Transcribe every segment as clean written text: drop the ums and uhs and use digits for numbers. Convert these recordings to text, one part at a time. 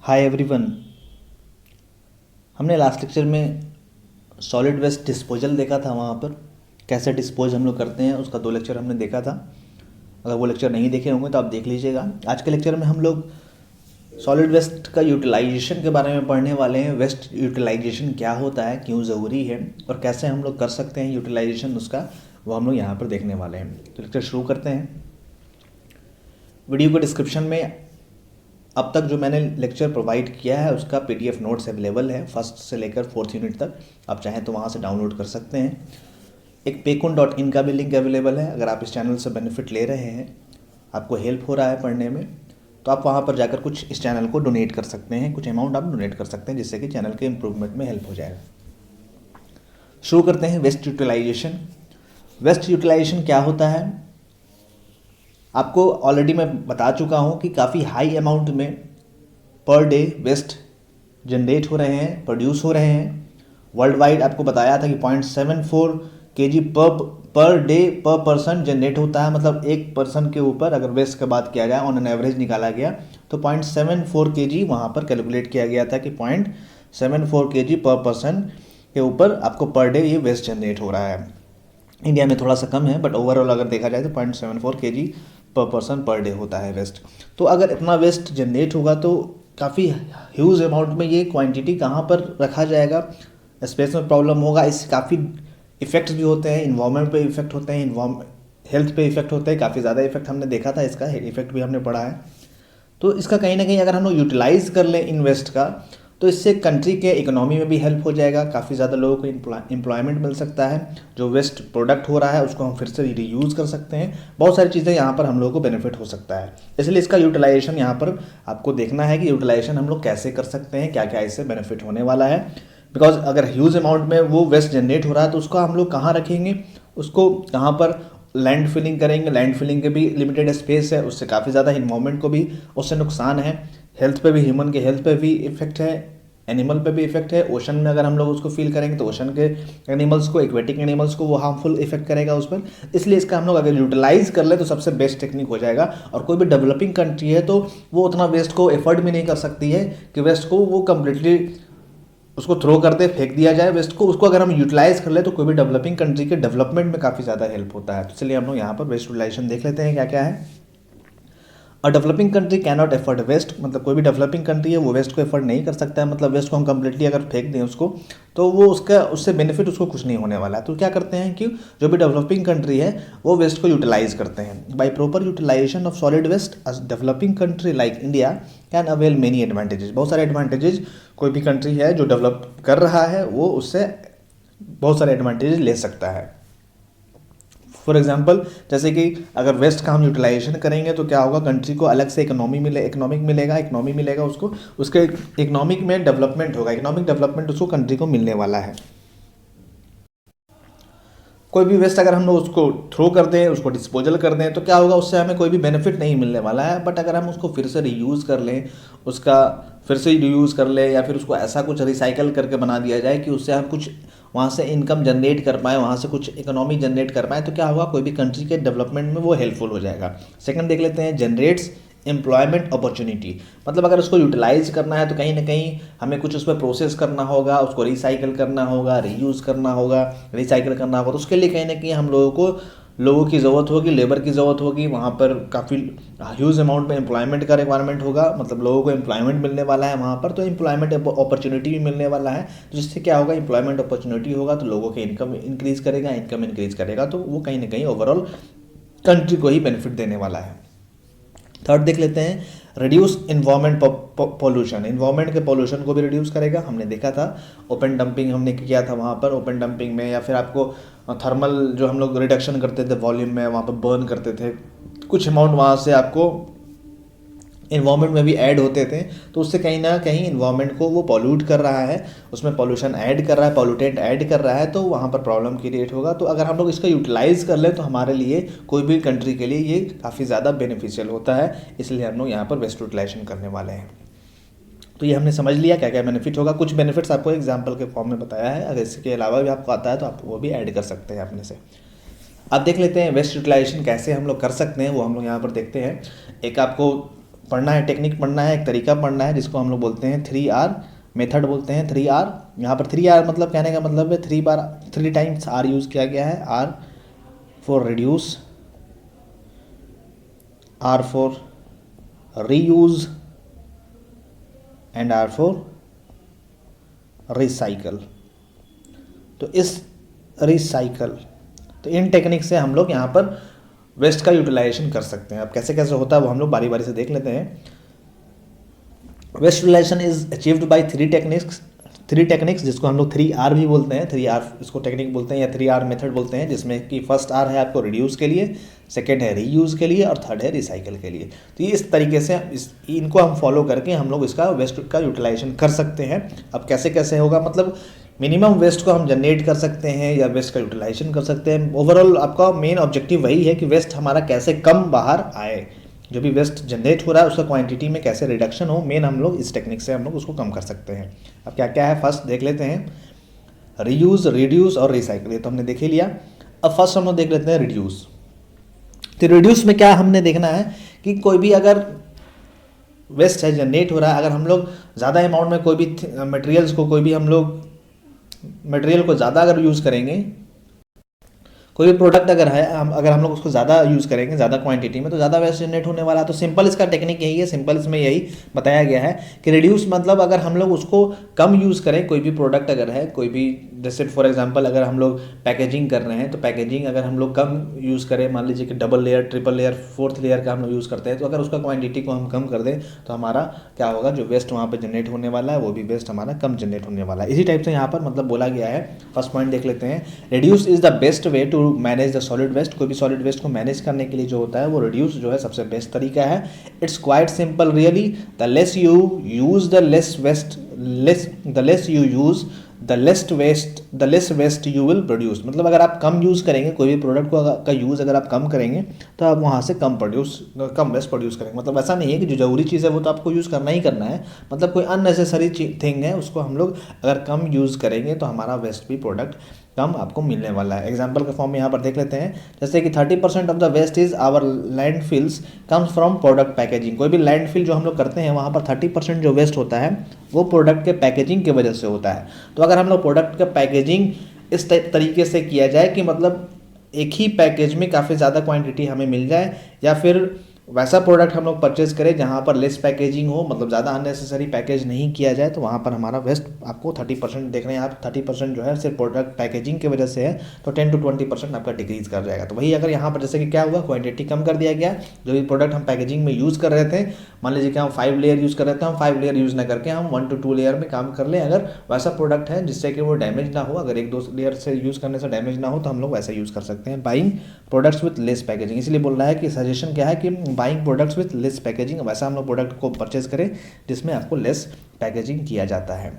Hi everyone. हमने last lecture में solid waste disposal देखा था, वहाँ पर कैसे डिस्पोज हम लोग करते हैं उसका 2 लेक्चर हमने देखा था। अगर वो लेक्चर नहीं देखे होंगे तो आप देख लीजिएगा। आज के लेक्चर में हम लोग सॉलिड वेस्ट का यूटिलाइजेशन के बारे में पढ़ने वाले हैं। वेस्ट यूटिलाइजेशन क्या होता है, क्यों ज़रूरी है और कैसे हम लोग कर सकते हैं यूटिलाइजेशन उसका, वो हम लोग यहाँ पर देखने वाले हैं। तो लेक्चर शुरू करते हैं। वीडियो के डिस्क्रिप्शन में अब तक जो मैंने लेक्चर प्रोवाइड किया है उसका पीडीएफ नोट्स अवेलेबल है, फर्स्ट से लेकर 4th यूनिट तक। आप चाहें तो वहाँ से डाउनलोड कर सकते हैं। एक paycon.in का भी लिंक अवेलेबल है। अगर आप इस चैनल से बेनिफिट ले रहे हैं, आपको हेल्प हो रहा है पढ़ने में, तो आप वहाँ पर जाकर कुछ इस चैनल को डोनेट कर सकते हैं। कुछ अमाउंट आप डोनेट कर सकते हैं जिससे कि चैनल के इम्प्रूवमेंट में हेल्प हो जाएगा। शुरू करते हैं। Waste utilisation. वेस्ट यूटिलाइजेशन क्या होता है, आपको ऑलरेडी मैं बता चुका हूँ कि काफ़ी हाई अमाउंट में पर डे वेस्ट जनरेट हो रहे हैं, प्रोड्यूस हो रहे हैं। वर्ल्ड वाइड आपको बताया था कि 0.74 kg पर डे पर पर्सन जनरेट होता है। मतलब एक पर्सन के ऊपर अगर वेस्ट की बात किया जाए, ऑन एन एवरेज निकाला गया तो 0.74 kg वहाँ पर कैलकुलेट किया गया था कि 0.74 kg पर पर्सन के ऊपर आपको पर डे ये वेस्ट जनरेट हो रहा है। इंडिया में थोड़ा सा कम है, बट ओवरऑल अगर देखा जाए तो 0.74 kg पर पर्सन पर डे होता है वेस्ट। तो अगर इतना वेस्ट जनरेट होगा तो काफ़ी ह्यूज अमाउंट में ये क्वांटिटी कहाँ पर रखा जाएगा, स्पेस में प्रॉब्लम होगा। इससे काफ़ी इफ़ेक्ट्स भी होते हैं, इन्वायरमेंट पे इफ़ेक्ट होते हैं, हेल्थ पे इफ़ेक्ट होते हैं। काफ़ी ज़्यादा इफेक्ट हमने देखा था, इसका इफेक्ट भी हमने पढ़ा है। तो इसका कहीं ना कहीं अगर हम लोग यूटिलाइज़ कर लें इन्वेस्ट का, तो इससे कंट्री के इकोनॉमी में भी हेल्प हो जाएगा। काफ़ी ज़्यादा लोगों को एम्प्लॉयमेंट मिल सकता है। जो वेस्ट प्रोडक्ट हो रहा है उसको हम फिर से रीयूज़ कर सकते हैं। बहुत सारी चीज़ें यहाँ पर हम लोगों को बेनिफिट हो सकता है। इसलिए इसका यूटिलाइजेशन यहाँ पर आपको देखना है कि यूटिलाइजेशन हम लोग कैसे कर सकते हैं, क्या क्या इससे बेनिफिट होने वाला है। बिकॉज अगर ह्यूज अमाउंट में वो वेस्ट जनरेट हो रहा है तो उसको हम लोग कहाँ रखेंगे, उसको कहाँ पर लैंड फिलिंग करेंगे। लैंड फिलिंग के भी लिमिटेड स्पेस है, उससे काफ़ी ज़्यादा इन्वायरमेंट को भी उससे नुकसान है। हेल्थ पे भी, ह्यूमन के हेल्थ पे भी इफेक्ट है, एनिमल पे भी इफेक्ट है। ओशन में अगर हम लोग उसको फील करेंगे तो ओशन के एनिमल्स को, एक्वेटिक एनिमल्स को वो हार्मफुल इफेक्ट करेगा उस पर। इसलिए इसका हम लोग अगर यूटिलाइज कर ले तो सबसे बेस्ट टेक्निक हो जाएगा। और कोई भी डेवलपिंग कंट्री है तो वो उतना वेस्ट को एफर्ट भी नहीं कर सकती है कि वेस्ट को वो कम्प्लीटली उसको थ्रो कर दे, फेंक दिया जाए वेस्ट को। उसको अगर हम यूटिलाइज कर ले तो कोई भी डेवलपिंग कंट्री के डेवलपमेंट में काफ़ी ज़्यादा हेल्प होता है। तो चलिए हम लोग यहाँ पर वेस्ट यूटिलाइजेशन देख लेते हैं क्या क्या है। और developing country can not afford waste, मतलब कोई भी डेवलपिंग कंट्री है वो वेस्ट को एफर्ड नहीं कर सकता है। मतलब वेस्ट को हम कम्प्लीटली अगर फेंक दें उसको, तो वो उसका उससे बेनिफिट उसको कुछ नहीं होने वाला है। तो क्या करते हैं कि जो भी डेवलपिंग कंट्री है वो वेस्ट को यूटिलाइज करते हैं। By proper utilisation of solid waste developing country like India can avail many advantages. बहुत सारे एडवांटेजेस कोई भी कंट्री है जो डेवलप कर रहा है वो उससे बहुत सारे एडवांटेजेस ले सकता है। फॉर एग्जाम्पल, जैसे कि अगर वेस्ट का हम यूटिलाइजेशन करेंगे तो क्या होगा, कंट्री को अलग से इकोनॉमी मिलेगा उसको, उसके इकोनॉमिक में डेवलपमेंट होगा। इकोनॉमिक डेवलपमेंट उसको कंट्री को मिलने वाला है। कोई भी वेस्ट अगर हम लोग उसको थ्रो कर दें, उसको डिस्पोजल कर दें, तो क्या होगा, उससे हमें कोई भी बेनिफिट नहीं मिलने वाला है। बट अगर हम उसको फिर से रीयूज़ कर लें, उसका फिर से रीयूज़ कर लें, या फिर उसको ऐसा कुछ रिसाइकल करके बना दिया जाए कि उससे हम कुछ वहाँ से इनकम जनरेट कर पाएँ, वहाँ से कुछ इकोनॉमी जनरेट कर पाएँ, तो क्या होगा, कोई भी कंट्री के डेवलपमेंट में वो हेल्पफुल हो जाएगा। सेकंड देख लेते हैं, जनरेट्स एम्प्लॉयमेंट अपॉर्चुनिटी। मतलब अगर उसको यूटिलाइज करना है तो कहीं ना कहीं हमें कुछ उस पर प्रोसेस करना होगा, उसको रिसाइकिल करना होगा, रीयूज़ करना होगा, रिसाइकिल करना होगा। तो उसके लिए कहीं ना कहीं हम लोगों की ज़रूरत होगी, लेबर की ज़रूरत होगी। वहाँ पर काफ़ी ह्यूज अमाउंट में एम्प्लॉयमेंट का रिक्वायरमेंट होगा, मतलब लोगों को एम्प्लॉयमेंट मिलने वाला है वहाँ पर। तो एम्प्लॉयमेंट अपॉर्चुनिटी भी मिलने वाला है, तो जिससे क्या होगा, एम्प्लॉयमेंट अपॉर्चुनिटी होगा तो लोगों की इनकम इंक्रीज़ करेगा, इनकम इंक्रीज़ करेगा तो वो कहीं ना कहीं ओवरऑल कंट्री को ही बेनिफिट देने वाला है। थर्ड देख लेते हैं, रिड्यूस इन्वायरमेंट पॉल्यूशन। इन्वायरमेंट के पॉल्यूशन को भी रिड्यूस करेगा। हमने देखा था ओपन डंपिंग हमने किया था वहाँ पर। ओपन डंपिंग में या फिर आपको थर्मल जो हम लोग रिडक्शन करते थे वॉल्यूम में, वहाँ पर बर्न करते थे, कुछ अमाउंट वहाँ से आपको इन्वायरमेंट में भी ऐड होते थे। तो उससे कहीं ना कहीं इन्वायरमेंट को वो पॉल्यूट कर रहा है, उसमें पॉल्यूशन ऐड कर रहा है, पॉल्यूटेंट ऐड कर रहा है, तो वहाँ पर प्रॉब्लम क्रिएट होगा। तो अगर हम लोग इसका यूटिलाइज़ कर लें तो हमारे लिए, कोई भी कंट्री के लिए ये काफ़ी ज़्यादा बेनिफिशियल होता है। इसलिए हम लोग यहाँ पर वेस्ट यूटिलाइजेशन करने वाले हैं। तो ये हमने समझ लिया क्या क्या बेनिफिट होगा। कुछ बेनिफिट्स आपको एग्जाम्पल के फॉर्म में बताया है, अगर इसके अलावा भी आपको आता है तो आप वो भी ऐड कर सकते हैं अपने से। अब देख लेते हैं वेस्ट यूटिलाइजेशन कैसे हम लोग कर सकते हैं, वो हम लोग यहाँ पर देखते हैं। एक आपको पढ़ना है, टेक्निक पढ़ना है, एक तरीका पढ़ना है जिसको हम लोग बोलते हैं 3R मेथड बोलते हैं। 3R, यहाँ पर 3R मतलब कहने का मतलब है 3 टाइम्स R यूज़ किया गया है। R for reduce, R for reuse and R for recycle. तो इस रिसाइकल, तो इन टेक्निक से हम लोग यहाँ पर वेस्ट का यूटिलाइजेशन कर सकते हैं। अब कैसे कैसे होता है वो हम लोग बारी बारी से देख लेते हैं। Waste utilisation is achieved by 3 techniques जिसको हम लोग 3R भी बोलते हैं। 3R इसको टेक्निक बोलते हैं या 3R मेथड बोलते हैं, जिसमें कि फर्स्ट R है आपको रिड्यूस के लिए, सेकेंड है रीयूज़ के लिए और थर्ड है रिसाइकल के लिए। तो ये इस तरीके से इनको हम फॉलो करके हम लोग इसका वेस्ट का यूटिलाइजेशन कर सकते हैं। अब कैसे कैसे होगा, मतलब मिनिमम वेस्ट को हम जनरेट कर सकते हैं या वेस्ट का यूटिलाइजेशन कर सकते हैं। ओवरऑल आपका मेन ऑब्जेक्टिव वही है कि वेस्ट हमारा कैसे कम बाहर आए, जो भी वेस्ट जनरेट हो रहा है उसका क्वांटिटी में कैसे रिडक्शन हो, मेन हम लोग इस टेक्निक से हम लोग उसको कम कर सकते हैं। अब क्या क्या है फर्स्ट देख लेते हैं, रीयूज़, रिड्यूस और रिसाइकल, ये तो हमने देख ही लिया। अब फर्स्ट हम लोग देख लेते हैं रिड्यूस। तो रिड्यूस में क्या हमने देखना है कि कोई भी अगर वेस्ट है जनरेट हो रहा है, अगर हम लोग ज़्यादा अमाउंट में कोई भी मटेरियल्स को, कोई भी हम लोग मटेरियल को ज़्यादा अगर यूज़ करेंगे, कोई भी प्रोडक्ट अगर है अगर हम लोग उसको ज़्यादा यूज़ करेंगे ज़्यादा क्वांटिटी में, तो ज़्यादा वेस्ट जनरेट होने वाला है। तो सिंपल इसका टेक्निक यही है, सिंपल इसमें यही बताया गया है कि रिड्यूस मतलब अगर हम लोग उसको कम यूज़ करें, कोई भी प्रोडक्ट अगर है, कोई भी जैसे फॉर एग्जांपल अगर हम लोग पैकेजिंग कर रहे हैं तो पैकेजिंग अगर हम लोग कम यूज़ करें, मान लीजिए कि double layer, triple layer, fourth layer का हम लोग यूज़ करते हैं, तो अगर उसका क्वान्टिटी को हम कम कर दें तो हमारा क्या होगा, जो वेस्ट वहाँ पर जनरेट होने वाला है वो भी वेस्ट हमारा कम जनरेट होने वाला है। इसी टाइप से यहाँ पर मतलब बोला गया है। फर्स्ट पॉइंट देख लेते हैं, reduce is the best way to manage the solid waste. कोई भी सॉलिड वेस्ट को मैनेज करने के लिए जो होता है वो रिड्यूस जो है सबसे बेस्ट तरीका है। It's quite simple really, the less you use the less waste, the less you use the less waste you will produce. मतलब अगर आप कम यूज़ करेंगे, कोई भी प्रोडक्ट को का यूज़ अगर आप कम करेंगे तो आप वहाँ से कम वेस्ट प्रोड्यूस करेंगे। मतलब ऐसा नहीं है कि जो ज़रूरी चीज़ है वो तो आपको यूज़ करना ही करना है, मतलब कोई अननेसेसरी थिंग है उसको हम लोग अगर कम यूज़ करेंगे तो हमारा वेस्ट भी प्रोडक्ट कम आपको मिलने वाला है। एग्जाम्पल के फॉर्म में यहाँ पर देख लेते हैं, जैसे कि 30% of the waste is our landfills comes from product packaging. कोई भी लैंडफिल जो हम लोग करते हैं वहाँ पर 30% जो वेस्ट होता है वो प्रोडक्ट के पैकेजिंग की वजह से होता है। तो अगर हम लोग प्रोडक्ट का पैकेजिंग इस तरीके से किया जाए कि मतलब एक ही पैकेज में काफ़ी ज़्यादा क्वांटिटी हमें मिल जाए, या फिर वैसा प्रोडक्ट हम लोग परचेज करें जहाँ पर लेस पैकेजिंग हो, मतलब ज़्यादा अननेसेसरी पैकेज नहीं किया जाए, तो वहाँ पर हमारा वेस्ट आपको 30% देख रहे हैं आप, 30% जो है सिर्फ प्रोडक्ट पैकेजिंग की वजह से है, तो 10 to 20% आपका डिक्रीज कर जाएगा। तो वही अगर यहाँ पर जैसे कि क्या हुआ, क्वांटिटी कम कर दिया गया, जो भी प्रोडक्ट हम पैकेजिंग में यूज़ कर रहे थे, मान लीजिए कि हम 5 लेयर यूज़ कर रहे थे, हम 5 लेयर यूज़ ना करके हम 1 to 2 लेयर में काम कर लें। अगर वैसा प्रोडक्ट है जिससे कि वो डैमेज ना हो, अगर 1-2 लेयर से यूज़ करने से डैमेज ना हो, तो हम लोग वैसा यूज़ कर सकते हैं। Buying products with less packaging, इसलिए बोल रहा है कि सजेशन क्या है कि buying products with less packaging, वैसा हम लोग प्रोडक्ट को परचेज करें जिसमें आपको लेस पैकेजिंग किया जाता है।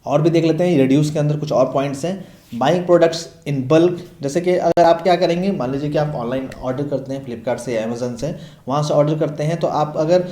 और भी देख लेते हैं रिड्यूस के अंदर कुछ और पॉइंट्स हैं। बाइंग प्रोडक्ट्स इन बल्क, जैसे कि अगर आप क्या करेंगे, मान लीजिए कि आप ऑनलाइन ऑर्डर करते हैं फ्लिपकार्ट से या अमेजन से, वहाँ से ऑर्डर करते हैं, तो आप अगर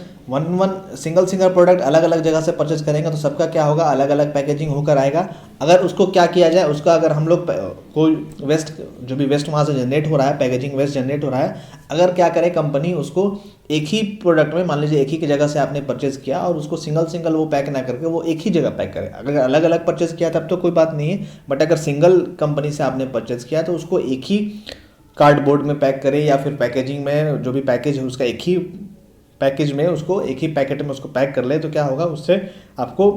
सिंगल प्रोडक्ट अलग अलग जगह से परचेज करेंगे तो सबका क्या होगा, अलग अलग पैकेजिंग होकर आएगा। अगर उसको क्या किया जाए, उसका अगर हम लोग कोई वेस्ट, जो भी वेस्ट वहाँ से जनरेट हो रहा है, पैकेजिंग वेस्ट जनरेट हो रहा है, अगर क्या करे कंपनी, उसको एक ही प्रोडक्ट में, मान लीजिए एक ही की जगह से आपने परचेज किया और उसको सिंगल वो पैक ना करके वो एक ही जगह पैक करे। अगर अलग अलग परचेज किया तब तो कोई बात नहीं है, बट अगर सिंगल कंपनी से आपने परचेज किया तो उसको एक ही कार्डबोर्ड में पैक करें, या फिर पैकेजिंग में जो भी पैकेज है उसका एक ही पैकेज में, उसको एक ही पैकेट में उसको पैक कर ले, तो क्या होगा, उससे आपको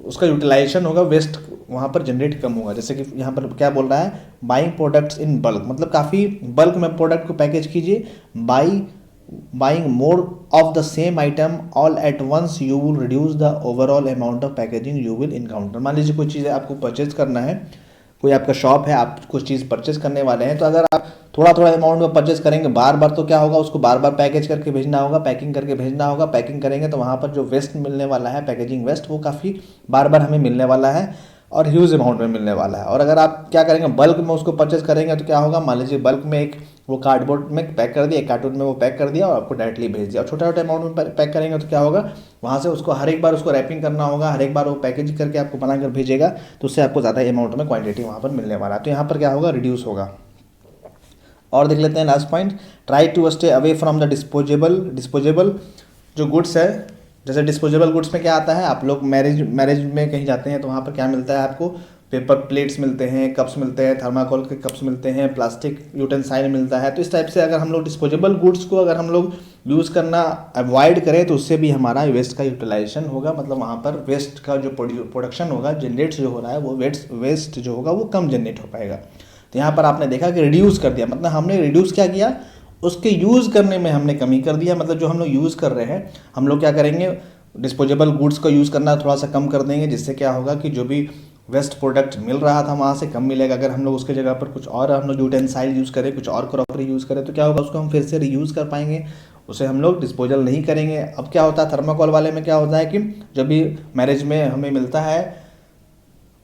उसका यूटिलाइजेशन होगा, वेस्ट वहाँ पर जनरेट कम होगा। जैसे कि यहाँ पर क्या बोल रहा है, बाइंग प्रोडक्ट्स इन बल्क, मतलब काफ़ी बल्क में प्रोडक्ट को पैकेज कीजिए। Buying more of the same item all at once you will reduce the overall amount of packaging you will encounter. मान लीजिए कोई चीज़ आपको परचेज करना है, कोई आपका शॉप है, आप कुछ चीज़ परचेज करने वाले हैं, तो अगर आप थोड़ा अमाउंट में परचेज करेंगे बार बार, तो क्या होगा, उसको बार बार पैकेज करके भेजना होगा, पैकिंग करके भेजना होगा। पैकिंग करेंगे तो वहाँ पर जो वेस्ट मिलने वाला है, पैकेजिंग वेस्ट, वो काफ़ी बार बार हमें मिलने वाला है और ह्यूज अमाउंट में मिलने वाला है। और अगर आप क्या करेंगे, बल्क में उसको परचेज करेंगे तो क्या होगा, मान लीजिए बल्क में एक वो कार्डबोर्ड में पैक कर दिया, एक कार्टून में वो पैक कर दिया और आपको डायरेक्टली भेज दिया। और छोटे अमाउंट में पैक करेंगे तो क्या होगा, वहाँ से उसको हर एक बार उसको रैपिंग करना होगा, हर एक बार वो पैकेज करके आपको बनाकर भेजेगा, तो उससे आपको ज़्यादा अमाउंट में क्वांटिटी वहाँ पर मिलने वाला है। तो यहाँ पर क्या होगा, रिड्यूस होगा। और देख लेते हैं last point, try to stay away from the disposable जो गुड्स है। जैसे डिस्पोजेबल गुड्स में क्या आता है, आप लोग मैरिज में कहीं जाते हैं तो वहाँ पर क्या मिलता है आपको, पेपर प्लेट्स मिलते हैं, कप्स मिलते हैं, थर्माकोल के कप्स मिलते हैं, प्लास्टिक यूटेंसाइल मिलता है। तो इस टाइप से अगर हम लोग डिस्पोजेबल गुड्स को अगर हम लोग यूज़ करना अवॉइड करें तो उससे भी हमारा वेस्ट का यूटिलाइजेशन होगा, मतलब वहाँ पर वेस्ट का जो प्रोडक्शन होगा, जनरेट जो हो रहा है वो वेस्ट जो होगा वो कम जनरेट हो पाएगा। तो यहाँ पर आपने देखा कि रिड्यूस कर दिया, मतलब हमने रिड्यूस क्या किया, उसके यूज़ करने में हमने कमी कर दिया। मतलब जो हम लोग यूज़ कर रहे हैं, हम लोग क्या करेंगे, डिस्पोजेबल गुड्स को यूज़ करना थोड़ा सा कम कर देंगे, जिससे क्या होगा कि जो भी वेस्ट प्रोडक्ट मिल रहा था वहाँ से कम मिलेगा। अगर हम लोग उसके जगह पर कुछ और हम लोग यूटेंसाइल यूज़ करें, कुछ और क्रॉकरी यूज़ करें तो क्या होगा, उसको हम फिर से रीयूज़ कर पाएंगे, उसे हम लोग डिस्पोजल नहीं करेंगे। अब क्या होता है, थर्माकोल वाले में क्या होता है कि जब भी मैरिज में हमें मिलता है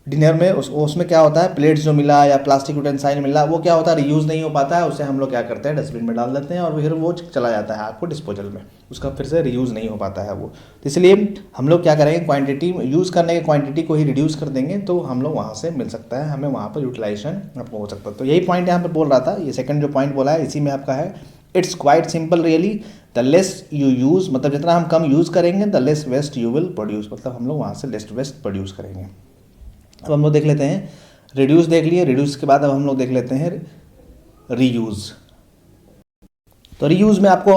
डिनर में, उसमें क्या होता है, प्लेट्स जो मिला या प्लास्टिक यूटेंसाइल मिला वो क्या होता है, रीयूज़ नहीं हो पाता है, उसे हम लोग क्या करते हैं, डस्टबिन में डाल देते हैं और फिर वो चला जाता है आपको डिस्पोजल में, उसका फिर से रीयूज़ नहीं हो पाता है वो। तो इसलिए हम लोग क्या करेंगे, क्वांटिटी यूज़ करने की क्वांटिटी को ही रिड्यूस कर देंगे तो हम लोग वहाँ से मिल सकता है, हमें वहाँ पर यूटिलाइजेशन आपको हो सकता है। तो यही पॉइंट यहाँ पर बोल रहा था, ये सेकंड जो पॉइंट बोला है इसी में आपका है, it's quite simple really, the less you use, मतलब जितना हम कम यूज़ करेंगे the less waste you will produce, मतलब हम लोग वहाँ से लेस वेस्ट प्रोड्यूस करेंगे। अब हम लोग देख लेते हैं, रिड्यूस देख लिए, रिड्यूस के बाद अब हम लोग देख लेते हैं रीयूज़। तो रीयूज़ में आपको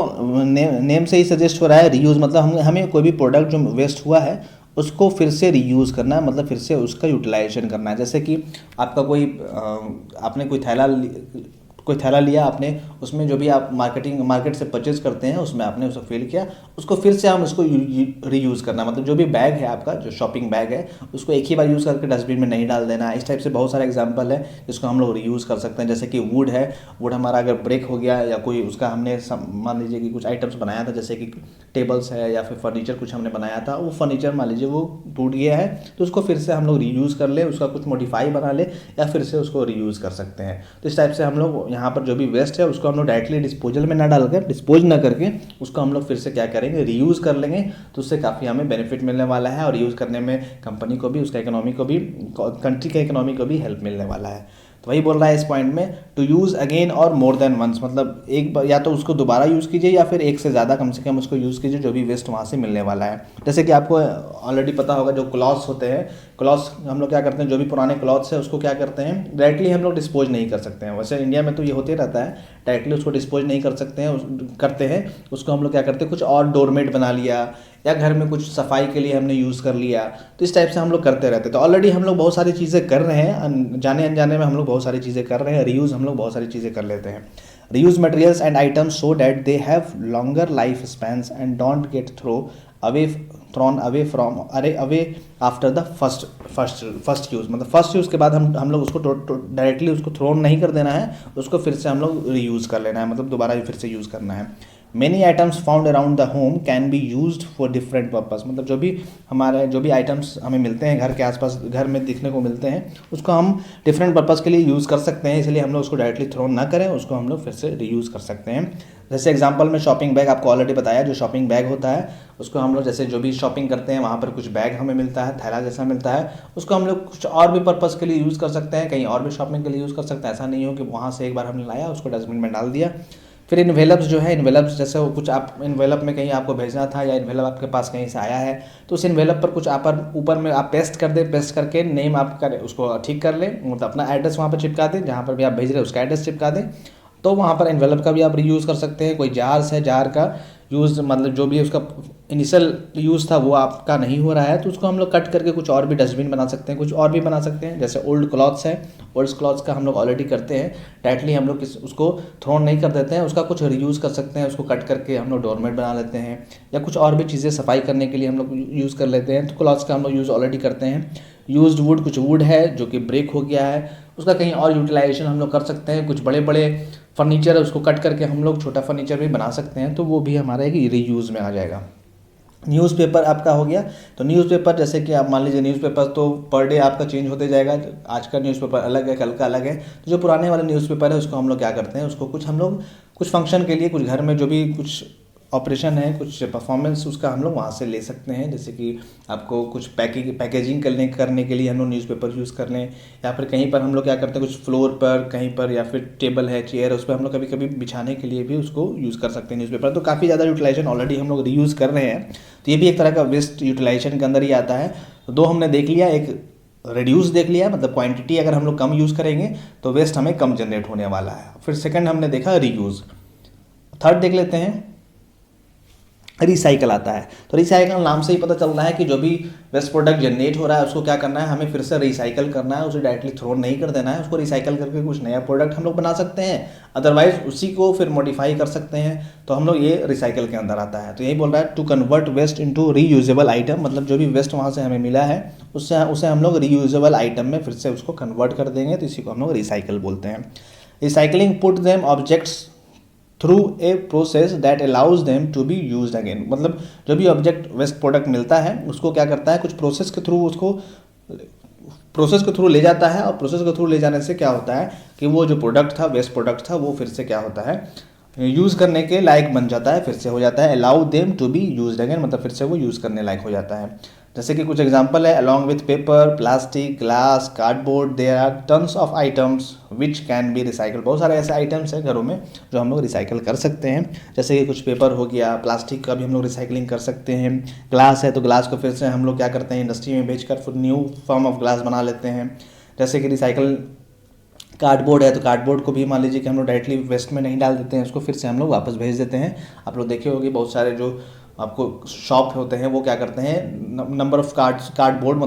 नेम से ही सजेस्ट हो रहा है, रीयूज़ मतलब हमें कोई भी प्रोडक्ट जो वेस्ट हुआ है उसको फिर से रीयूज़ करना है, मतलब फिर से उसका यूटिलाइजेशन करना है। जैसे कि आपका आपने कोई थैला लिया आपने, उसमें जो भी आप मार्केट से परचेज करते हैं उसमें आपने उसको फिल किया, उसको फिर से हम उसको रीयूज़ करना, मतलब जो भी बैग है आपका, जो शॉपिंग बैग है उसको एक ही बार यूज़ करके डस्टबिन में नहीं डाल देना है। इस टाइप से बहुत सारे एग्जांपल है जिसको हम लोग रीयूज़ कर सकते हैं। जैसे कि वुड है, वुड हमारा अगर ब्रेक हो गया या कोई उसका हमने मान लीजिए कि कुछ आइटम्स बनाया था, जैसे कि टेबल्स है या फिर फर्नीचर कुछ हमने बनाया था, वो फर्नीचर मान लीजिए वो टूट गया है तो उसको फिर से हम लोग रीयूज़ कर ले, उसका कुछ मॉडिफाई बना ले या फिर से उसको रीयूज़ कर सकते हैं। तो इस टाइप से हम लोग यहाँ पर जो भी वेस्ट है उसको हम लोग डायरेक्टली डिस्पोजल में ना डालकर, डिस्पोज ना करके उसको हम लोग फिर से क्या करेंगे, रीयूज़ कर लेंगे, तो उससे काफ़ी हमें बेनिफिट मिलने वाला है और यूज़ करने में कंपनी को भी, उसका इकोनॉमी को भी, कंट्री के इकोनॉमी को भी हेल्प मिलने वाला है। तो वही बोल रहा है इस पॉइंट में, टू यूज़ अगेन और मोर देन वंस, मतलब एक बार या तो उसको दोबारा यूज़ कीजिए या फिर एक से ज़्यादा कम से कम उसको यूज़ कीजिए जो भी वेस्ट वहाँ से मिलने वाला है। जैसे कि आपको ऑलरेडी पता होगा जो क्लॉथ्स होते हैं, क्लॉथ्स हम लोग क्या करते हैं, जो भी पुराने क्लॉथ्स है उसको क्या करते हैं, डायरेक्टली हम लोग डिस्पोज नहीं कर सकते हैं। वैसे इंडिया में तो ये होते रहता है, डायरेक्टली उसको डिस्पोज नहीं कर सकते हैं, करते हैं उसको हम लोग क्या करते हैं, कुछ और डोरमेट बना लिया या घर में कुछ सफाई के लिए हमने यूज़ कर लिया, तो इस टाइप से हम लोग करते रहते हैं। तो ऑलरेडी हम लोग बहुत सारी चीज़ें कर रहे हैं, जाने अनजाने में हम लोग बहुत सारी चीज़ें कर रहे हैं, रीयूज़ हम लोग बहुत सारी चीज़ें कर लेते हैं। Reuse materials and items so that they have longer life spans and don't get thrown away after the first use, मतलब फर्स्ट यूज़ के बाद हम लोग उसको डायरेक्टली उसको थ्रोन नहीं कर देना है, उसको फिर से हम लोग रीयूज़ कर लेना है, मतलब दोबारा फिर से यूज़ करना है। Many items found around the home can be used for different purpose, मतलब जो भी आइटम्स हमें मिलते हैं घर के आसपास, घर में दिखने को मिलते हैं, उसको हम डिफरेंट पर्पस के लिए यूज़ कर सकते हैं, इसलिए हम लोग उसको डायरेक्टली थ्रो ना करें, उसको हम लोग फिर से रीयूज़ कर सकते हैं। जैसे एग्जांपल में शॉपिंग बैग आपको ऑलरेडी बताया, जो शॉपिंग बैग होता है उसको हम लोग जैसे जो भी शॉपिंग करते हैं वहाँ पर कुछ बैग हमें मिलता है, थैला जैसा मिलता है, उसको हम लोग कुछ और भी पर्पस के लिए यूज़ कर सकते हैं, कहीं और भी शॉपिंग के लिए यूज़ कर सकते हैं। ऐसा नहीं हो कि वहाँ से एक बार हमने लाया उसको डस्टबिन में डाल दिया। फिर इन्वेलप्स जो है, इन्वेलप्स जैसे वो कुछ आप इन्वेलप में कहीं आपको भेजना था या इन्वेलप आपके पास कहीं से आया है तो उस इन्वेलप पर कुछ आप ऊपर में आप पेस्ट कर दें, पेस्ट करके नेम आप करें, उसको ठीक कर लें, मतलब अपना एड्रेस वहाँ पर चिपका दें, जहाँ पर भी आप भेज रहे हैं उसका एड्रेस चिपका दें, तो वहाँ पर एनवेलप का भी आप रीयूज़ कर सकते हैं। कोई जार्स है, जार का यूज़ मतलब जो भी उसका इनिशियल यूज़ था वो आपका नहीं हो रहा है तो उसको हम लोग कट करके कुछ और भी डस्टबिन बना सकते हैं, कुछ और भी बना सकते हैं। जैसे ओल्ड क्लॉथ्स है, ओल्ड क्लॉथ्स का हम लोग ऑलरेडी करते हैं, डायरेक्टली हम लोग उसको थ्रोन नहीं कर देते हैं, उसका कुछ रीयूज़ कर सकते हैं, उसको कट करके हम लोग डोरमेट बना लेते हैं या कुछ और भी चीज़ें सफाई करने के लिए हम लोग यूज़ कर लेते हैं। तो क्लॉथ्स का हम लोग यूज़ ऑलरेडी करते हैं। यूज्ड वुड, कुछ वुड है जो कि ब्रेक हो गया है उसका कहीं और यूटिलाइजेशन हम लोग कर सकते हैं। कुछ बड़े बड़े फर्नीचर है उसको कट करके हम लोग छोटा फर्नीचर भी बना सकते हैं, तो वो भी हमारा एक रीयूज़ में आ जाएगा। न्यूज़पेपर आपका हो गया, तो न्यूज़पेपर जैसे कि आप मान लीजिए न्यूज़पेपर तो पर डे आपका चेंज होते जाएगा, आज का न्यूज़पेपर अलग है, कल का अलग है, तो जो पुराने वाले न्यूज़पेपर है उसको हम लोग क्या करते हैं, उसको कुछ हम लोग कुछ फंक्शन के लिए, कुछ घर में जो भी कुछ ऑपरेशन है, कुछ परफॉर्मेंस उसका हम लोग वहाँ से ले सकते हैं। जैसे कि आपको कुछ पैकेजिंग करने के लिए हम लोग न्यूज़पेपर यूज़ कर लें, या फिर कहीं पर हम लोग क्या करते हैं कुछ फ्लोर पर कहीं पर, या फिर टेबल है, चेयर है, उस पर हम लोग कभी कभी बिछाने के लिए भी उसको यूज़ कर सकते हैं न्यूज़पेपर। तो काफ़ी ज़्यादा यूटिलाइजेशन ऑलरेडी हम लोग रीयूज़ कर रहे हैं, तो ये भी एक तरह का वेस्ट यूटिलाइजेशन के अंदर ही आता है। तो दो हमने देख लिया, एक रिड्यूस देख लिया, मतलब क्वांटिटी अगर हम लोग कम यूज़ करेंगे तो वेस्ट हमें कम जनरेट होने वाला है। फिर सेकंड हमने देखा रीयूज़। थर्ड देख लेते हैं, रिसाइकल आता है। तो रिसाइकल नाम से ही पता चल रहा है कि जो भी वेस्ट प्रोडक्ट जनरेट हो रहा है उसको क्या करना है, हमें फिर से रिसाइकल करना है, उसे डायरेक्टली थ्रो नहीं कर देना है, उसको रिसाइकल करके कुछ नया प्रोडक्ट हम लोग बना सकते हैं, अदरवाइज उसी को फिर मॉडिफाई कर सकते हैं। तो हम लोग ये रिसाइकल के अंदर आता है। तो यही बोल रहा है to convert waste into reusable item, मतलब जो भी वेस्ट वहाँ से हमें मिला है उसे हम लोग रीयूजेबल आइटम में फिर से उसको कन्वर्ट कर देंगे, तो इसी को हम लोग रिसाइकल बोलते हैं। Recycling put them objects through a process that allows them to be used again, मतलब जो भी ऑब्जेक्ट वेस्ट प्रोडक्ट मिलता है उसको क्या करता है, कुछ प्रोसेस के थ्रू उसको प्रोसेस के थ्रू ले जाता है, और प्रोसेस के थ्रू ले जाने से क्या होता है कि वो जो प्रोडक्ट था, वेस्ट प्रोडक्ट था, वो फिर से क्या होता है यूज़ करने के लायक बन जाता है, फिर से हो जाता है allow them to be used again, मतलब फिर से वो यूज़ करने लायक हो जाता है। जैसे कि कुछ एग्जांपल है, along with paper, plastic, glass, cardboard, there are tons of items which can be recycle. बहुत सारे ऐसे आइटम्स हैं घरों में जो हम लोग रिसाइकल कर सकते हैं। जैसे कि कुछ पेपर हो गया, प्लास्टिक का भी हम लोग रिसाइकलिंग कर सकते हैं, ग्लास है तो ग्लास को फिर से हम लोग क्या करते हैं इंडस्ट्री में बेचकर फिर न्यू फॉर्म ऑफ ग्लास बना लेते हैं। जैसे कि रिसाइकल कार्डबोर्ड है तो कार्डबोर्ड को भी मान लीजिए कि हम लोग डायरेक्टली वेस्ट में नहीं डाल देते हैं, उसको फिर से हम लोग वापस भेज देते हैं। आप लोग देखे होंगे बहुत सारे जो आपको शॉप होते हैं वो क्या करते हैं, नंबर ऑफ कार्डबोर्ड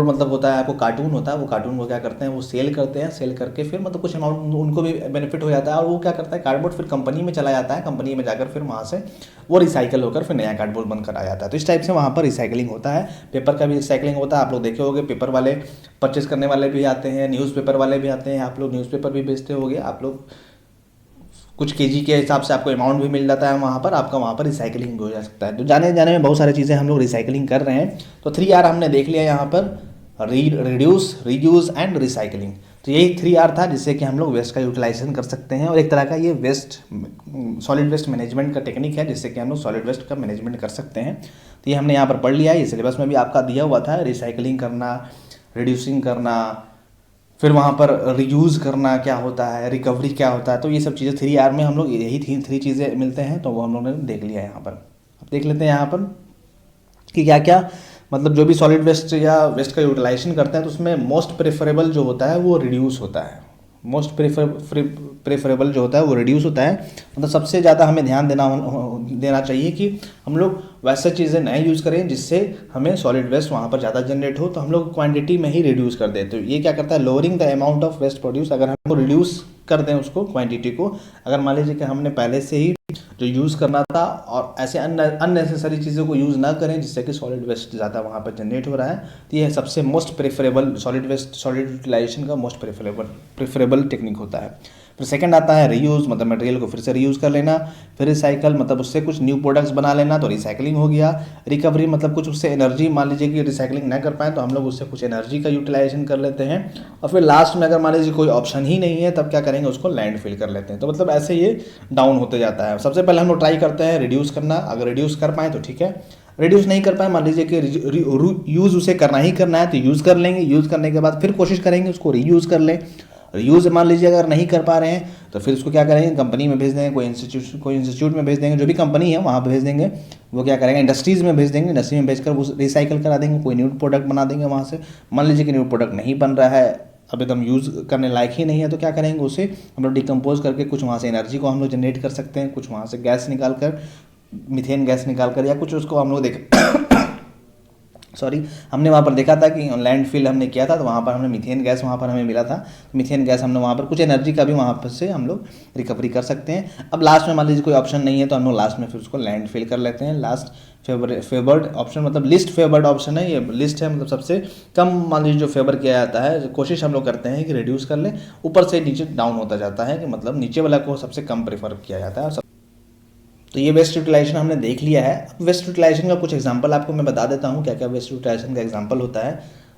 मतलब होता है आपको कार्टून होता है, वो कार्टून को क्या करते हैं वो सेल करते हैं, सेल करके फिर मतलब कुछ अमाउंट उनको भी बेनिफिट हो जाता है, और वो क्या करता है कार्डबोर्ड फिर कंपनी में चला जाता है, कंपनी में जाकर फिर वहाँ से वो रिसाइकल होकर फिर नया कार्डबोर्ड बनकर आ जाता है। तो इस टाइप से वहाँ पर रिसाइकलिंग होता है। पेपर का भी रिसाइकलिंग होता है, आप लोग देखे होंगे पेपर वाले परचेस करने वाले भी आते हैं, न्यूज़पेपर वाले भी आते हैं, आप लोग न्यूज़पेपर भी बेचते होंगे, आप लोग कुछ केजी के हिसाब से आपको अमाउंट भी मिल जाता है वहाँ पर, आपका वहाँ पर रिसाइकलिंग भी हो जा सकता है। तो जाने जाने में बहुत सारी चीज़ें हम लोग रिसाइकलिंग कर रहे हैं। तो 3R हमने देख लिया यहाँ पर, रिड्यूस, रीयूज़ एंड रिसाइकलिंग। तो यही 3R था जिससे कि हम लोग वेस्ट का यूटिलाइजेशन कर सकते हैं, और एक तरह का ये सॉलिड वेस्ट मैनेजमेंट का टेक्निक है जिससे कि हम लोग सॉलिड वेस्ट का मैनेजमेंट कर सकते हैं। तो ये हमने यहाँ पर पढ़ लिया है, ये सिलेबस में भी आपका दिया हुआ था, रिसाइकलिंग करना, रिड्यूसिंग करना, फिर वहाँ पर रीयूज़ करना क्या होता है, रिकवरी क्या होता है। तो ये सब चीज़ें 3R में हम लोग यही 3 चीज़ें मिलते हैं, तो वो हम लोगों ने देख लिया है यहाँ पर। अब देख लेते हैं यहाँ पर कि क्या क्या, मतलब जो भी सॉलिड वेस्ट या वेस्ट का यूटिलाइजेशन करते हैं तो उसमें मोस्ट प्रेफरेबल जो होता है वो रिड्यूस होता है। मोस्ट प्रेफरेबल जो होता है वो रिड्यूस होता है, मतलब सबसे ज़्यादा हमें ध्यान देना चाहिए कि हम लोग वैसे चीज़ें नहीं यूज़ करें जिससे हमें सॉलिड वेस्ट वहाँ पर ज़्यादा जनरेट हो, तो हम लोग क्वांटिटी में ही रिड्यूस कर दें। तो ये क्या करता है, lowering the amount of waste produce. अगर हम रिड्यूस कर दें उसको क्वांटिटी को, अगर मान लीजिए कि हमने पहले से ही जो यूज़ करना था और ऐसे अननेसेसरी चीज़ों को यूज़ ना करें जिससे कि सॉलिड वेस्ट ज़्यादा वहाँ पर जनरेट हो रहा है, तो ये सबसे मोस्ट प्रेफरेबल सॉलिड यूटिलाइजेशन का मोस्ट प्रेफरेबल टेक्निक होता है। फिर सेकंड आता है रीयूज़, मतलब मटेरियल को फिर से रीयूज़ कर लेना। फिर रिसाइकल, मतलब उससे कुछ न्यू प्रोडक्ट्स बना लेना, तो रिसाइकलिंग हो गया। रिकवरी, मतलब कुछ उससे एनर्जी, मान लीजिए कि रिसाइकलिंग ना कर पाएँ तो हम लोग उससे कुछ एनर्जी का यूटिलाइजेशन कर लेते हैं। और फिर लास्ट में अगर मान लीजिए कोई ऑप्शन ही नहीं है तब क्या करेंगे, उसको लैंडफिल कर लेते हैं। तो मतलब ऐसे ये डाउन होते जाता है। सबसे पहले हम लोग ट्राई करते हैं रिड्यूस करना, अगर रिड्यूस कर पाएँ तो ठीक है, रिड्यूस नहीं कर पाए, मान लीजिए कि यूज़ उसे करना ही करना है तो यूज़ कर लेंगे, यूज़ करने के बाद फिर कोशिश करेंगे उसको रीयूज़ कर लें। यूज़ मान लीजिए अगर नहीं कर पा रहे हैं तो फिर उसको क्या करेंगे, कंपनी में भेज देंगे, कोई इंस्टीट्यूट में भेज देंगे, जो भी कंपनी है वहाँ पे भेज देंगे। वो क्या करेंगे, इंडस्ट्रीज़ में भेज देंगे, इंडस्ट्री में भेजकर वो रिसाइकल करा देंगे, कोई न्यू प्रोडक्ट बना देंगे वहाँ से। मान लीजिए कि न्यू प्रोडक्ट नहीं बन रहा है, अब एकदम यूज़ करने लायक ही नहीं है, तो क्या करेंगे, उसे हम लोग डिकम्पोज करके कुछ वहाँ से एनर्जी को हम लोग जनरेट कर सकते हैं, कुछ वहाँ से गैस निकाल कर, मीथेन गैस निकाल कर, या कुछ उसको हम लोग हमने वहाँ पर देखा था कि लैंडफिल हमने किया था तो वहाँ पर हमने मीथेन गैस वहाँ पर हमें मिला था। मीथेन गैस हमने वहाँ पर कुछ एनर्जी का भी वहाँ पर से हम लोग रिकवरी कर सकते हैं। अब लास्ट में मान लीजिए कोई ऑप्शन नहीं है तो हम लोग लास्ट में फिर उसको लैंडफिल कर लेते हैं। लास्ट फेवर्ड ऑप्शन, मतलब लिस्ट फेवर्ड ऑप्शन है, ये लिस्ट है, मतलब सबसे कम मान लीजिए जो फेवर किया जाता है। कोशिश हम लोग करते हैं कि रिड्यूस कर लें, ऊपर से नीचे डाउन होता जाता है, कि मतलब नीचे वाला को सबसे कम प्रेफर किया जाता है। तो ये वेस्ट यूटिलाइजेशन हमने देख लिया है। अब वेस्ट यूटिलाइजेशन का कुछ एग्जांपल आपको मैं बता देता हूँ, क्या क्या वेस्ट यूटिलाइजेशन का एग्जांपल होता है।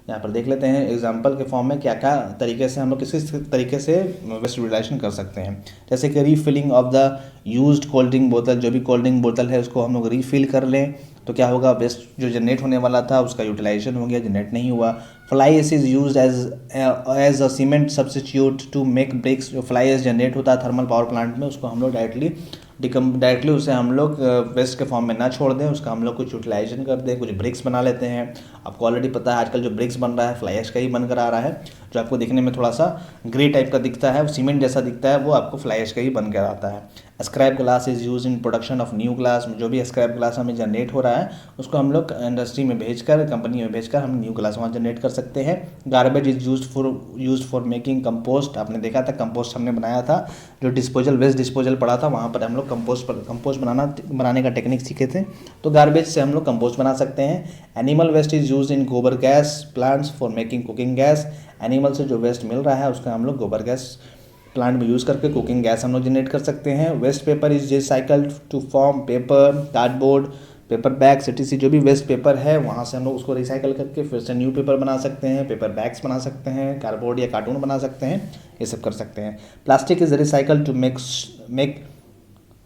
यहाँ पर देख लेते हैं एग्जाम्पल के फॉर्म में क्या क्या तरीके से हम लोग किस तरीके से वेस्ट यूटिलाइजेशन कर सकते हैं। जैसे कि refilling of the used cold drink बोतल, जो भी कोल्ड ड्रिंक बोतल है उसको हम लोग रीफिल कर लें तो क्या होगा, वेस्ट जो जनरेट होने वाला था उसका यूटिलाइजेशन हो गया, जनरेट नहीं हुआ। Fly ash is use as a cement substitute to make bricks. जो फ्लाई एश जनरेट होता है थर्मल पावर प्लांट में, उसको हम लोग डायरेक्टली उसे हम लोग वेस्ट के फॉर्म में ना छोड़ दें, उसका हम लोग कुछ यूटिलाइजेशन कर दें, कुछ ब्रिक्स बना लेते हैं। आपको ऑलरेडी पता है आजकल जो ब्रिक्स बन रहा है फ्लाई ऐश का ही बनकर आ रहा है, जो आपको दिखने में थोड़ा सा ग्रे टाइप का दिखता है, सीमेंट जैसा दिखता है, वो आपको फ्लाई ऐश का ही बनकर आता है। Scrap glass is use in production of new glass. जो भी स्क्रैप ग्लास हमें जनरेट हो रहा है उसको हम लोग इंडस्ट्री में भेजकर, कंपनी में भेजकर हम न्यू ग्लास वहाँ जनरेट कर सकते हैं। Garbage is use for making compost. आपने देखा था कंपोस्ट हमने बनाया था, जो वेस्ट डिस्पोजल पड़ा था वहाँ पर हम लोग कंपोस्ट बनाने का टेक्निक सीखे थे, तो गार्बेज से हम लोग कंपोस्ट बना सकते हैं। Animal waste is use in गोबर gas plants for making cooking gas. Animal से जो वेस्ट मिल रहा है उसका हम लोग गोबर गैस प्लांट में यूज़ करके कुकिंग गैस हम लोग जनरेट कर सकते हैं। Waste paper is recycled to form paper, cardboard, paper bags etc। जो भी वेस्ट पेपर है वहाँ से हम लोग उसको रिसाइकल करके फिर से न्यू पेपर बना सकते हैं, पेपर बैग्स बना सकते हैं, कार्डबोर्ड या कार्टून बना सकते हैं, ये सब कर सकते हैं। Plastic is recycled to make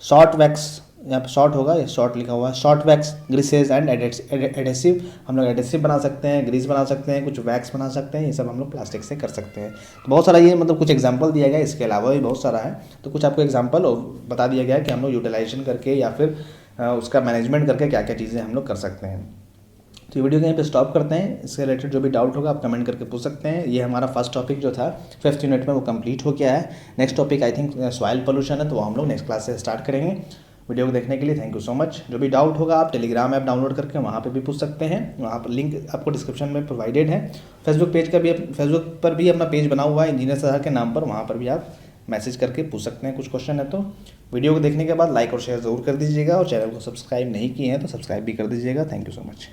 short wax, यहाँ पे शॉर्ट होगा, ये शॉर्ट लिखा हुआ है, short wax, greases and adhesive. हम लोग एडेसिव बना सकते हैं, ग्रीस बना सकते हैं, कुछ वैक्स बना सकते हैं, ये सब हम लोग प्लास्टिक से कर सकते हैं। तो बहुत सारा ये मतलब कुछ एग्जांपल दिया गया है, इसके अलावा भी बहुत सारा है, तो कुछ आपको एग्जांपल बता दिया गया है कि हम लोग यूटिलाइजेशन करके या फिर उसका मैनेजमेंट करके क्या क्या चीज़ें हम लोग कर सकते हैं। तो वीडियो को यहीं पे स्टॉप करते हैं। इससे रिलेटेड जो भी डाउट होगा आप कमेंट करके पूछ सकते हैं। ये हमारा फर्स्ट टॉपिक जो था 5th यूनिट में वो कंप्लीट हो गया है। Next topic I think soil pollution है, तो वो हम लोग नेक्स्ट क्लास से स्टार्ट करेंगे। वीडियो को देखने के लिए थैंक यू सो मच। जो भी डाउट होगा आप टेलीग्राम ऐप डाउनलोड करके वहाँ पे भी पूछ सकते हैं, वहाँ पर लिंक आपको डिस्क्रिप्शन में प्रोवाइडेड है। फेसबुक पर भी अपना पेज बना हुआ है इंजीनियर सर के नाम पर, वहाँ पर भी आप मैसेज करके पूछ सकते हैं कुछ क्वेश्चन है तो। वीडियो को देखने के बाद लाइक और शेयर ज़रूर कर दीजिएगा, और चैनल को सब्सक्राइब नहीं किए हैं तो सब्सक्राइब भी कर दीजिएगा। Thank you so much.